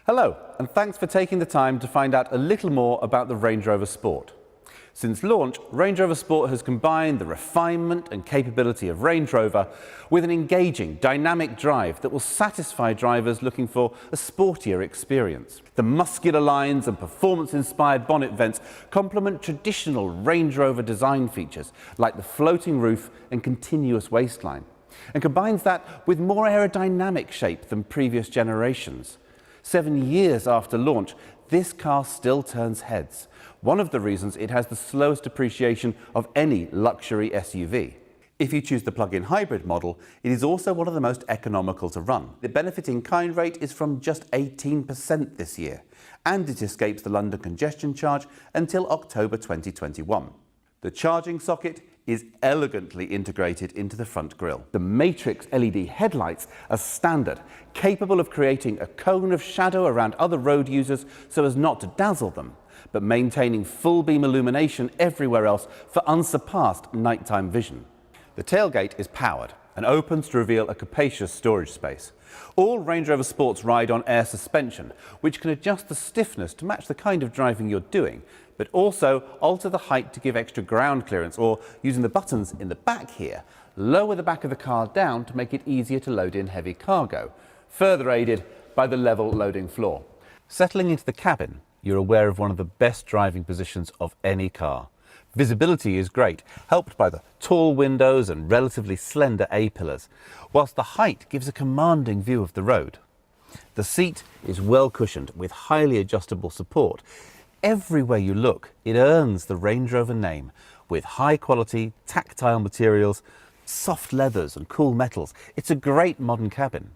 Hello, and thanks for taking the time to find out a little more about the Range Rover Sport. Since launch, Range Rover Sport has combined the refinement and capability of Range Rover with an engaging, dynamic drive that will satisfy drivers looking for a sportier experience. The muscular lines and performance-inspired bonnet vents complement traditional Range Rover design features like the floating roof and continuous waistline, and combines that with more aerodynamic shape than previous generations. 7 years after launch, this car still turns heads. One of the reasons it has the slowest depreciation of any luxury SUV. If you choose the plug-in hybrid model, it is also one of the most economical to run. The benefit-in-kind rate is from just 18% this year, and it escapes the London congestion charge until October 2021. The charging socket is elegantly integrated into the front grille. The Matrix LED headlights are standard, capable of creating a cone of shadow around other road users so as not to dazzle them, but maintaining full beam illumination everywhere else for unsurpassed nighttime vision. The tailgate is powered and opens to reveal a capacious storage space. All Range Rover Sports ride on air suspension, which can adjust the stiffness to match the kind of driving you're doing, but also alter the height to give extra ground clearance, or using the buttons in the back here, lower the back of the car down to make it easier to load in heavy cargo, further aided by the level loading floor. Settling into the cabin, you're aware of one of the best driving positions of any car. Visibility is great, helped by the tall windows and relatively slender A-pillars, whilst the height gives a commanding view of the road. The seat is well cushioned with highly adjustable support. Everywhere you look, it earns the Range Rover name, with high-quality, tactile materials, soft leathers and cool metals. It's a great modern cabin.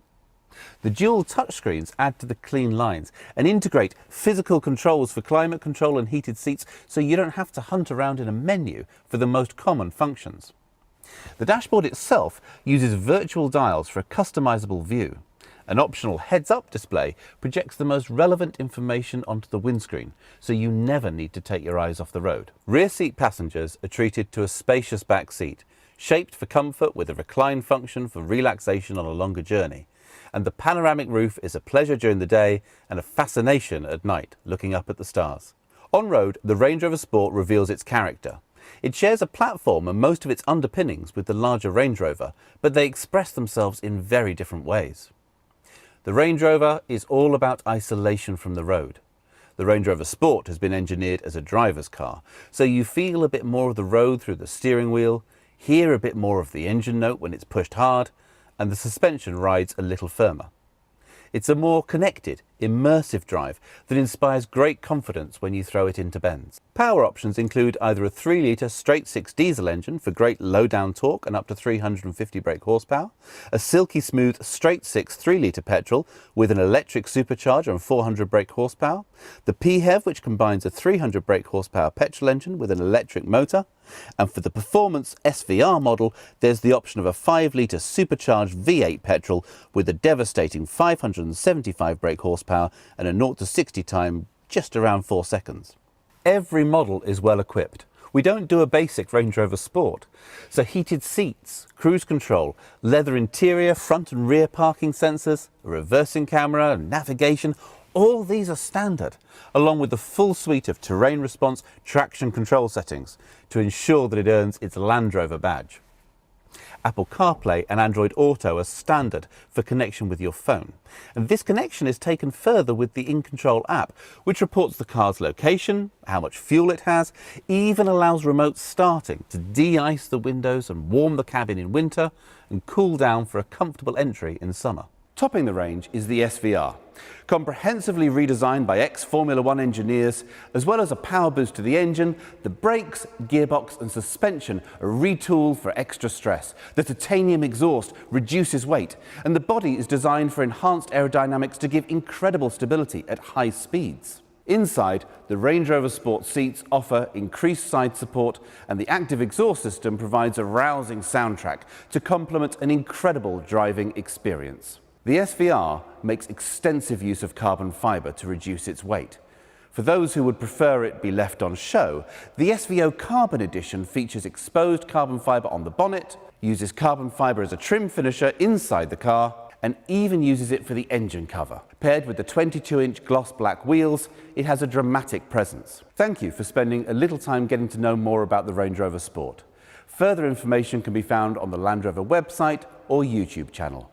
The dual touchscreens add to the clean lines and integrate physical controls for climate control and heated seats, so you don't have to hunt around in a menu for the most common functions. The dashboard itself uses virtual dials for a customizable view. An optional heads-up display projects the most relevant information onto the windscreen, so you never need to take your eyes off the road. Rear seat passengers are treated to a spacious back seat, shaped for comfort with a recline function for relaxation on a longer journey. And the panoramic roof is a pleasure during the day and a fascination at night, looking up at the stars. On-road, the Range Rover Sport reveals its character. It shares a platform and most of its underpinnings with the larger Range Rover, but they express themselves in very different ways. The Range Rover is all about isolation from the road. The Range Rover Sport has been engineered as a driver's car, so you feel a bit more of the road through the steering wheel, hear a bit more of the engine note when it's pushed hard, and the suspension rides a little firmer. It's a more connected, immersive drive that inspires great confidence when you throw it into bends. Power options include either a 3-litre straight-six diesel engine for great low-down torque and up to 350 brake horsepower, a silky smooth straight-six 3-litre petrol with an electric supercharger and 400 brake horsepower, the PHEV, which combines a 300 brake horsepower petrol engine with an electric motor, and for the performance SVR model, there's the option of a 5-litre supercharged V8 petrol with a devastating 575 brake horsepower and a 0 to 60 time just around 4 seconds. Every model is well equipped. We don't do a basic Range Rover Sport. So heated seats, cruise control, leather interior, front and rear parking sensors, a reversing camera, navigation, all these are standard, along with the full suite of terrain response traction control settings to ensure that it earns its Land Rover badge. Apple CarPlay and Android Auto are standard for connection with your phone. And this connection is taken further with the InControl app, which reports the car's location, how much fuel it has, even allows remote starting to de-ice the windows and warm the cabin in winter and cool down for a comfortable entry in summer. Topping the range is the SVR, comprehensively redesigned by ex-Formula One engineers, as well as a power boost to the engine. The brakes, gearbox and suspension are retooled for extra stress. The titanium exhaust reduces weight, and the body is designed for enhanced aerodynamics to give incredible stability at high speeds. Inside, the Range Rover Sport seats offer increased side support, and the active exhaust system provides a rousing soundtrack to complement an incredible driving experience. The SVR makes extensive use of carbon fibre to reduce its weight. For those who would prefer it be left on show, the SVO Carbon Edition features exposed carbon fibre on the bonnet, uses carbon fibre as a trim finisher inside the car, and even uses it for the engine cover. Paired with the 22-inch gloss black wheels, it has a dramatic presence. Thank you for spending a little time getting to know more about the Range Rover Sport. Further information can be found on the Land Rover website or YouTube channel.